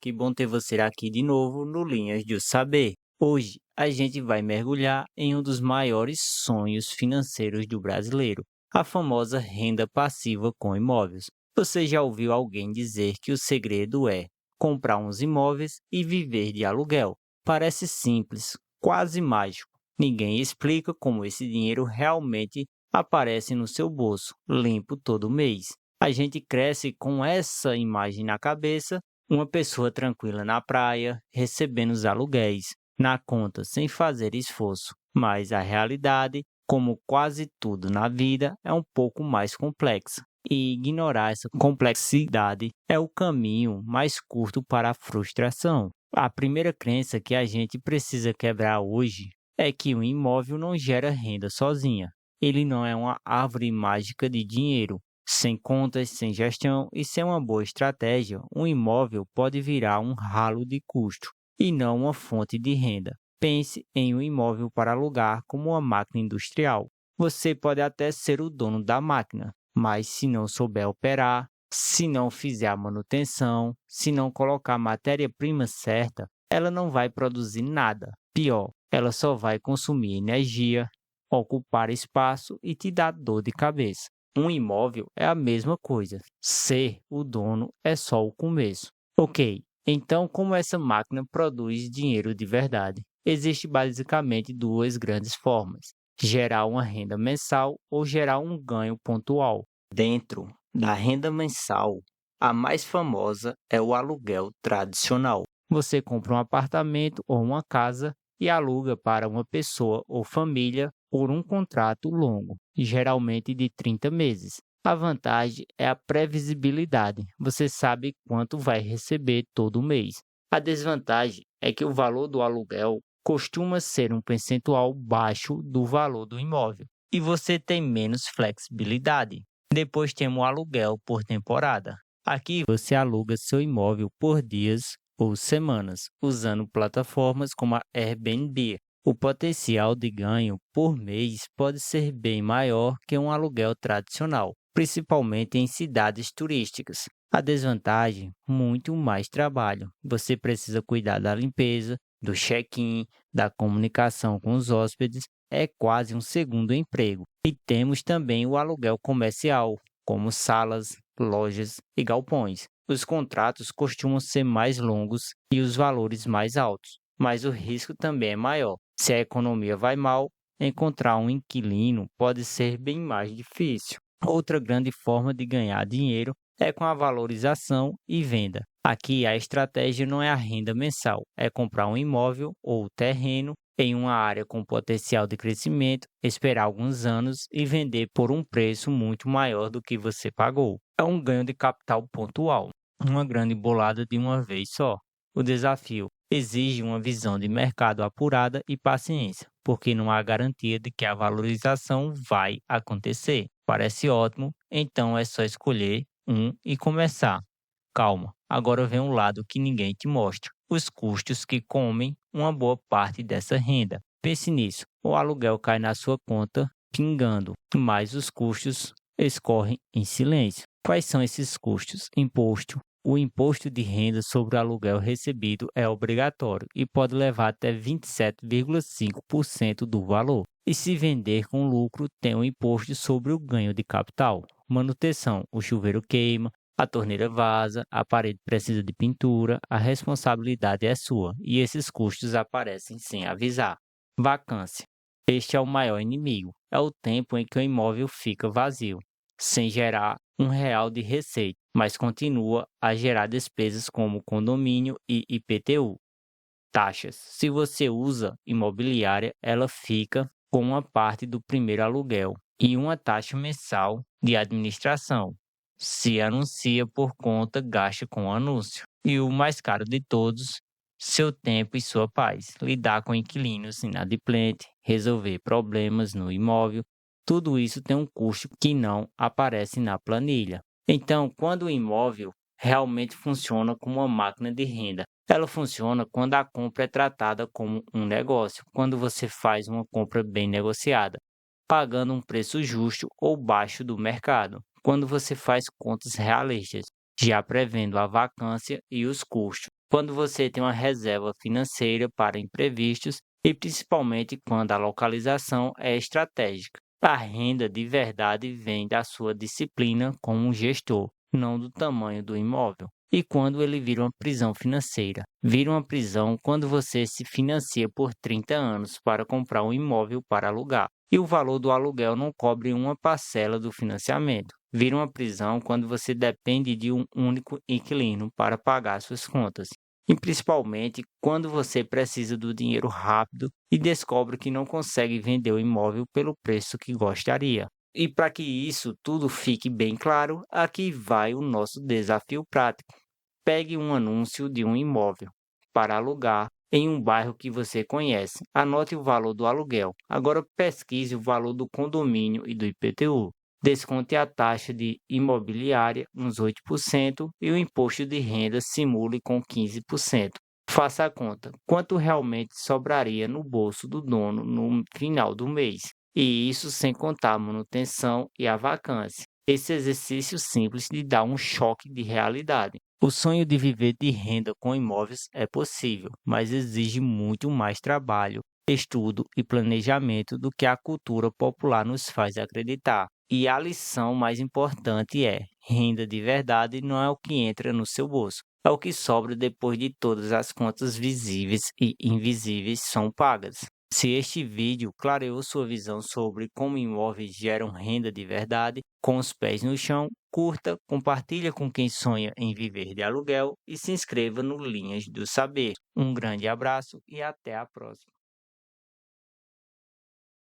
que bom ter você aqui de novo no Linhas do Saber. Hoje a gente vai mergulhar em um dos maiores sonhos financeiros do brasileiro, a famosa renda passiva com imóveis. Você já ouviu alguém dizer que o segredo é comprar uns imóveis e viver de aluguel? Parece simples, quase mágico. Ninguém explica como esse dinheiro realmente aparece no seu bolso, limpo todo mês. A gente cresce com essa imagem na cabeça, uma pessoa tranquila na praia, recebendo os aluguéis na conta sem fazer esforço. Mas a realidade, como quase tudo na vida, é um pouco mais complexa. E ignorar essa complexidade é o caminho mais curto para a frustração. A primeira crença que a gente precisa quebrar hoje é que um imóvel não gera renda sozinha. Ele não é uma árvore mágica de dinheiro. Sem contas, sem gestão e sem uma boa estratégia, um imóvel pode virar um ralo de custo e não uma fonte de renda. Pense em um imóvel para alugar como uma máquina industrial. Você pode até ser o dono da máquina, mas se não souber operar, se não fizer a manutenção, se não colocar a matéria-prima certa, ela não vai produzir nada. Pior, ela só vai consumir energia, ocupar espaço e te dar dor de cabeça. Um imóvel é a mesma coisa. Ser o dono é só o começo. Ok, então como essa máquina produz dinheiro de verdade? Existem basicamente duas grandes formas: gerar uma renda mensal ou gerar um ganho pontual. Dentro da renda mensal, a mais famosa é o aluguel tradicional. Você compra um apartamento ou uma casa e aluga para uma pessoa ou família por um contrato longo, geralmente de 30 meses. A vantagem é a previsibilidade. Você sabe quanto vai receber todo mês. A desvantagem é que o valor do aluguel costuma ser um percentual baixo do valor do imóvel e você tem menos flexibilidade. Depois temos o aluguel por temporada. Aqui você aluga seu imóvel por dias ou semanas, usando plataformas como a Airbnb. O potencial de ganho por mês pode ser bem maior que um aluguel tradicional, principalmente em cidades turísticas. A desvantagem, muito mais trabalho. Você precisa cuidar da limpeza, do check-in, da comunicação com os hóspedes. É quase um segundo emprego. E temos também o aluguel comercial, como salas, lojas e galpões. Os contratos costumam ser mais longos e os valores mais altos, mas o risco também é maior. Se a economia vai mal, encontrar um inquilino pode ser bem mais difícil. Outra grande forma de ganhar dinheiro é com a valorização e venda. Aqui a estratégia não é a renda mensal, é comprar um imóvel ou terreno em uma área com potencial de crescimento, esperar alguns anos e vender por um preço muito maior do que você pagou. É um ganho de capital pontual, uma grande bolada de uma vez só. O desafio exige uma visão de mercado apurada e paciência, porque não há garantia de que a valorização vai acontecer. Parece ótimo, então é só escolher um e começar. Calma, agora vem um lado que ninguém te mostra: os custos que comem uma boa parte dessa renda. Pense nisso: o aluguel cai na sua conta pingando, mas os custos escorrem em silêncio. Quais são esses custos? Imposto. O imposto de renda sobre o aluguel recebido é obrigatório e pode levar até 27,5% do valor. E se vender com lucro, tem o imposto sobre o ganho de capital. Manutenção: o chuveiro queima, a torneira vaza, a parede precisa de pintura, a responsabilidade é sua e esses custos aparecem sem avisar. Vacância: este é o maior inimigo. É o tempo em que o imóvel fica vazio, sem gerar R$ 1 de receita, mas continua a gerar despesas como condomínio e IPTU. Taxas: se você usa imobiliária, ela fica com uma parte do primeiro aluguel e uma taxa mensal de administração. Se anuncia por conta, gasta com anúncio. E o mais caro de todos, seu tempo e sua paz. Lidar com inquilinos inadimplentes, resolver problemas no imóvel, tudo isso tem um custo que não aparece na planilha. Então, quando o imóvel realmente funciona como uma máquina de renda, ela funciona quando a compra é tratada como um negócio, quando você faz uma compra bem negociada, pagando um preço justo ou baixo do mercado, quando você faz contas realistas, já prevendo a vacância e os custos. quando você tem uma reserva financeira para imprevistos e principalmente quando a localização é estratégica. A renda de verdade vem da sua disciplina como um gestor, não do tamanho do imóvel. E quando ele vira uma prisão financeira? Vira uma prisão quando você se financia por 30 anos para comprar um imóvel para alugar e o valor do aluguel não cobre uma parcela do financiamento. Vira uma prisão quando você depende de um único inquilino para pagar suas contas. E principalmente quando você precisa do dinheiro rápido e descobre que não consegue vender o imóvel pelo preço que gostaria. E para que isso tudo fique bem claro, aqui vai o nosso desafio prático. Pegue um anúncio de um imóvel para alugar em um bairro que você conhece. Anote o valor do aluguel. Agora pesquise o valor do condomínio e do IPTU. Desconte a taxa de imobiliária, uns 8%, e o imposto de renda simule com 15%. Faça a conta. Quanto realmente sobraria no bolso do dono no final do mês? E isso sem contar a manutenção e a vacância. Esse exercício simples lhe dá um choque de realidade. O sonho de viver de renda com imóveis é possível, mas exige muito mais trabalho, estudo e planejamento do que a cultura popular nos faz acreditar. E a lição mais importante é: renda de verdade não é o que entra no seu bolso, é o que sobra depois de todas as contas visíveis e invisíveis são pagas. Se este vídeo clareou sua visão sobre como imóveis geram renda de verdade, com os pés no chão, curta, compartilha com quem sonha em viver de aluguel e se inscreva no Linhas do Saber. Um grande abraço e até a próxima.